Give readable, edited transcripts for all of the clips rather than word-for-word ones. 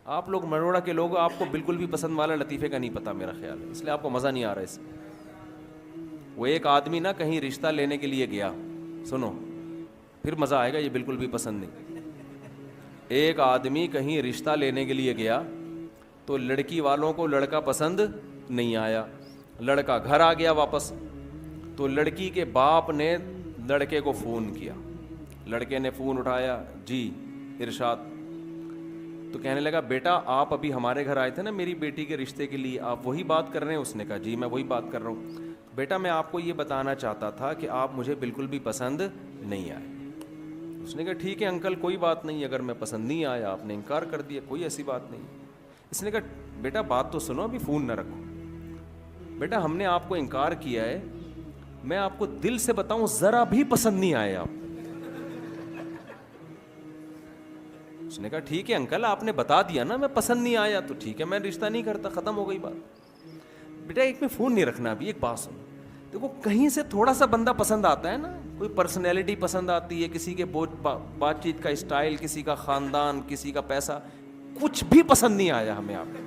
آپ لوگ مروڑا کے لوگ، آپ کو بالکل بھی پسند والا لطیفے کا نہیں پتا میرا خیال ہے، اس لیے آپ کو مزہ نہیں آ رہا اس میں. وہ ایک آدمی نا کہیں رشتہ لینے کے لیے گیا، سنو پھر مزہ آئے گا، یہ بالکل بھی پسند نہیں. ایک آدمی کہیں رشتہ لینے کے لیے گیا تو لڑکی والوں کو لڑکا پسند نہیں آیا. لڑکا گھر آ گیا واپس، تو لڑکی کے باپ نے لڑکے کو فون کیا. لڑکے نے فون اٹھایا، جی ارشاد. تو کہنے لگا بیٹا آپ ابھی ہمارے گھر آئے تھے نا میری بیٹی کے رشتے کے لیے، آپ وہی بات کر رہے ہیں؟ اس نے کہا جی میں وہی بات کر رہا ہوں. بیٹا میں آپ کو یہ بتانا چاہتا تھا کہ آپ مجھے بالکل بھی پسند نہیں آئے. اس نے کہا ٹھیک ہے انکل کوئی بات نہیں، اگر میں پسند نہیں آیا آپ نے انکار کر دیا، کوئی ایسی بات نہیں. اس نے کہا بیٹا بات تو سنو، ابھی فون نہ رکھو. بیٹا ہم نے آپ کو انکار کیا ہے، میں آپ کو دل سے بتاؤں ذرا بھی پسند نہیں آئے آپ. اس نے کہا ٹھیک ہے انکل آپ نے بتا دیا نا میں پسند نہیں آیا تو ٹھیک ہے میں رشتہ نہیں کرتا، ختم ہو گئی بات. بیٹا ایک میں فون نہیں رکھنا، ابھی ایک بات سنو. دیکھو کہیں سے تھوڑا سا بندہ پسند آتا ہے نا، کوئی پرسنالٹی پسند آتی ہے، کسی کے بات چیت کا اسٹائل، کسی کا خاندان، کسی کا پیسہ، کچھ بھی پسند نہیں آیا ہمیں آپ.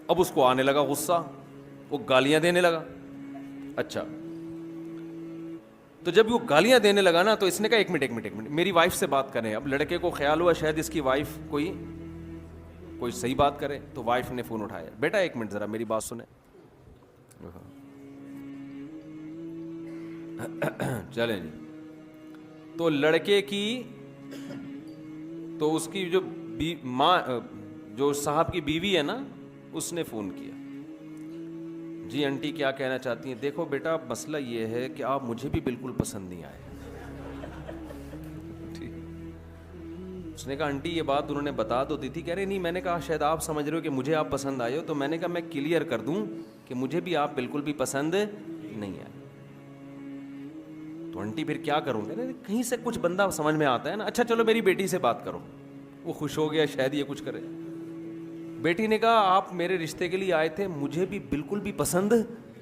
اب اس کو آنے لگا غصہ، وہ گالیاں دینے لگا. اچھا تو جب وہ گالیاں دینے لگا نا تو اس نے کہا ایک منٹ میری وائف سے بات کریں. اب لڑکے کو خیال ہوا شاید اس کی وائف کوئی صحیح بات کرے، تو وائف نے فون اٹھایا. بیٹا ایک منٹ ذرا میری بات سنیں. چلیں جی. تو لڑکے کی تو اس کی جو ماں جو صاحب کی بیوی ہے نا اس نے فون کیا. جی انٹی کیا کہنا چاہتی ہیں؟ دیکھو بیٹا مسئلہ یہ ہے کہ آپ مجھے بھی بالکل پسند نہیں آئے. اس نے کہا آنٹی یہ بات انہوں نے بتا تو دی تھی. کہہ رہے نہیں، میں نے کہا شاید آپ سمجھ رہے ہو کہ مجھے آپ پسند آئے ہو، تو میں نے کہا میں کلیئر کر دوں کہ مجھے بھی آپ بالکل بھی پسند نہیں آئے. تو آنٹی پھر کیا کروں؟ کہہ رہے کہیں سے کچھ بندہ سمجھ میں آتا ہے نا. اچھا چلو میری بیٹی سے بات کرو. وہ خوش ہو گیا شاید یہ کچھ کرے. بیٹی نے کہا آپ میرے رشتے کے لیے آئے تھے، مجھے بھی بالکل بھی پسند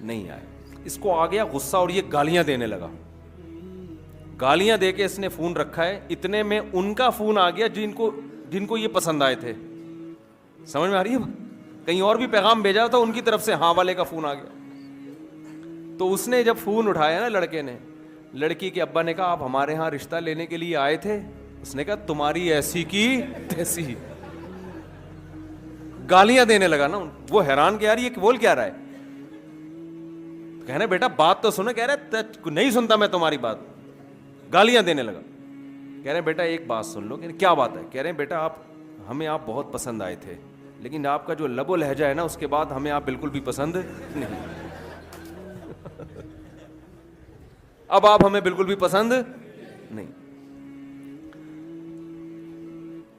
نہیں آئے. اس کو آ گیا غصہ اور یہ گالیاں دینے لگا. گالیاں دے کے اس نے فون رکھا ہے. اتنے میں ان کا فون آ گیا جن کو یہ پسند آئے تھے. سمجھ میں آ رہی ہے؟ کہیں اور بھی پیغام بھیجا تھا ان کی طرف سے، ہاں والے کا فون آ گیا. تو اس نے جب فون اٹھایا نا لڑکے نے، لڑکی کے ابا نے کہا آپ ہمارے ہاں رشتہ لینے کے لیے آئے تھے؟ اس نے کہا تمہاری ایسی کی تیسی. گالیاں دینے لگا نا. وہ حیران کہ یار یہ بول کیا رہا ہے. کہہ رہے بیٹا بات تو سنو. کہہ رہے نہیں سنتا میں تمہاری بات. گالیاں دینے لگا. کہہ رہے بیٹا ایک بات سن لو. کیا بات ہے؟ کہہ رہے بیٹا ہمیں آپ بہت پسند آئے تھے، لیکن آپ کا جو لب و لہجہ ہے نا اس کے بعد ہمیں آپ بالکل بھی پسند نہیں. اب آپ ہمیں بالکل بھی پسند نہیں.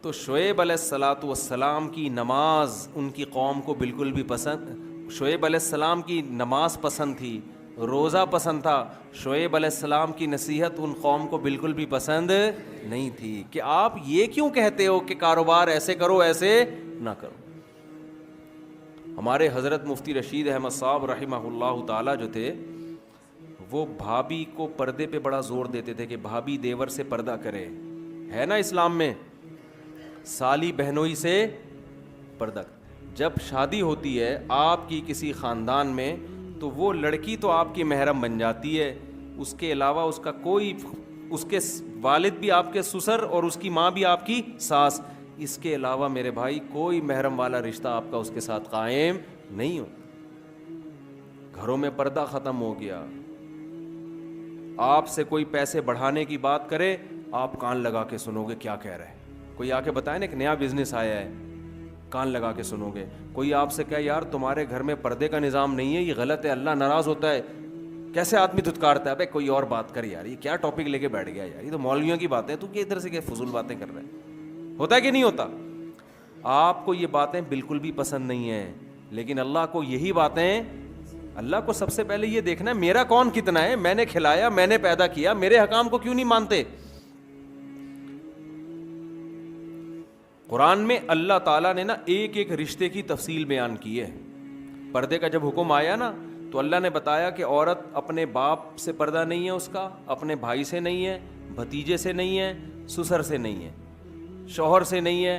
تو شعیب علیہ الصلاۃ والسلام کی نماز ان کی قوم کو بالکل بھی پسند، شعیب علیہ السلام کی نماز پسند تھی، روزہ پسند تھا. شعیب علیہ السلام کی نصیحت ان قوم کو بالکل بھی پسند نہیں تھی کہ آپ یہ کیوں کہتے ہو کہ کاروبار ایسے کرو ایسے نہ کرو. ہمارے حضرت مفتی رشید احمد صاحب رحمہ اللہ تعالی جو تھے، وہ بھابھی کو پردے پہ بڑا زور دیتے تھے کہ بھابھی دیور سے پردہ کرے. ہے نا اسلام میں سالی بہنوئی سے پردہ. جب شادی ہوتی ہے آپ کی کسی خاندان میں تو وہ لڑکی تو آپ کی محرم بن جاتی ہے، اس کے علاوہ اس کا کوئی، اس کے والد بھی آپ کے سسر اور اس کی ماں بھی آپ کی ساس، اس کے علاوہ میرے بھائی کوئی محرم والا رشتہ آپ کا اس کے ساتھ قائم نہیں ہو. گھروں میں پردہ ختم ہو گیا. آپ سے کوئی پیسے بڑھانے کی بات کرے آپ کان لگا کے سنو گے کیا کہہ رہے ہیں. کوئی آ کے بتائے نا ایک نیا بزنس آیا ہے، کان لگا کے سنو گے. کوئی آپ سے کہے یار تمہارے گھر میں پردے کا نظام نہیں ہے، یہ غلط ہے، اللہ ناراض ہوتا ہے، کیسے آدمی دھتکارتا ہے. بھائی کوئی اور بات کر یار، یہ کیا ٹاپک لے کے بیٹھ گیا یار، یہ تو مولویوں کی باتیں، تو کہ ادھر سے کہ فضول باتیں کر رہے ہیں. ہوتا ہے کہ نہیں ہوتا؟ آپ کو یہ باتیں بالکل بھی پسند نہیں ہیں، لیکن اللہ کو یہی باتیں، اللہ کو سب سے پہلے یہ دیکھنا ہے میرا کون کتنا ہے، میں نے کھلایا، میں نے پیدا کیا، میرے حکام کو کیوں نہیں مانتے. قرآن میں اللہ تعالیٰ نے نا ایک ایک رشتے کی تفصیل بیان کی ہے. پردے کا جب حکم آیا نا تو اللہ نے بتایا کہ عورت اپنے باپ سے پردہ نہیں ہے، اس کا اپنے بھائی سے نہیں ہے، بھتیجے سے نہیں ہے، سسر سے نہیں ہے، شوہر سے نہیں ہے.